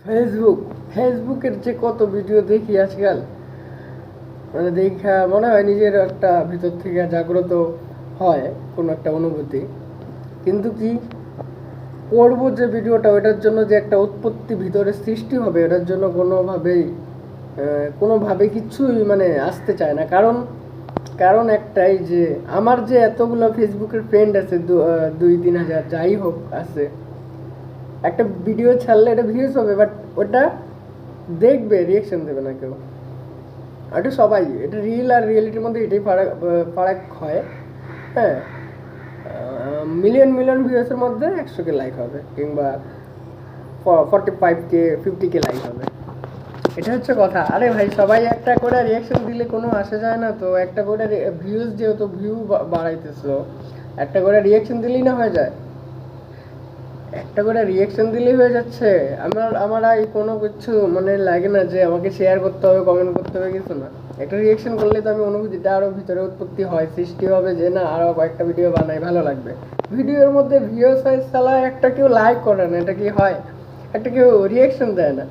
Facebook ফেসবুকের যে কত ভিডিও দেখি আজকাল, মানে দেখা মনে হয় নিজের একটা ভিতর থেকে জাগ্রত হয় কোনো একটা অনুভূতি। কিন্তু কি করব যে ভিডিওটা, ওটার জন্য যে একটা উৎপত্তি ভিতরে সৃষ্টি হবে, ওটার জন্য কোনোভাবে কিছুই মানে আসতে চায় না। কারণ কারণ একটাই যে আমার যে এতগুলো ফেসবুকের ফ্রেন্ড আছে, 2-3 হাজার যাই হোক আছে, একটা ভিডিও ছাড়লে এটা ভিউজ হবে, বাট ওটা দেখবে, রিয়েকশন দেবে না কেউ। এটা সবাই, এটা রিয়েল আর রিয়েলিটির মধ্যে এটাই ফারাক ফারাক হয়। হ্যাঁ, মিলিয়ন মিলিয়ন ভিউসের মধ্যে 100K লাইক হবে, কিংবা 45K 50K লাইক হবে। এটা হচ্ছে কথা। আরে ভাই, সবাই একটা করে রিয়াকশন দিলে কোনো আসে যায় না তো। একটা করে ভিউজ, যেহেতু ভিউ বাড়াইতেছো, একটা করে রিয়াকশন দিলেই না হয়ে যায়। একটা করে রিয়াকশন দিলেই হয়ে যাচ্ছে। আমার এই কোনো কিছু মানে লাগে না যে আমাকে শেয়ার করতে হবে, কমেন্ট করতে হবে, কিছু না। একটা রিয়াকশন করলে তো আমি অনুভূতিটা আরো ভিতরে উৎপত্তি হয়, সৃষ্টি হবে যে না আরো কয়েকটা ভিডিও বানাই, ভালো লাগবে। ভিডিওর মধ্যে ভিউস হয় সালা, একটা কেউ লাইক করে না, এটা কি হয়? একটা কেউ রিয়াকশন দেয় না।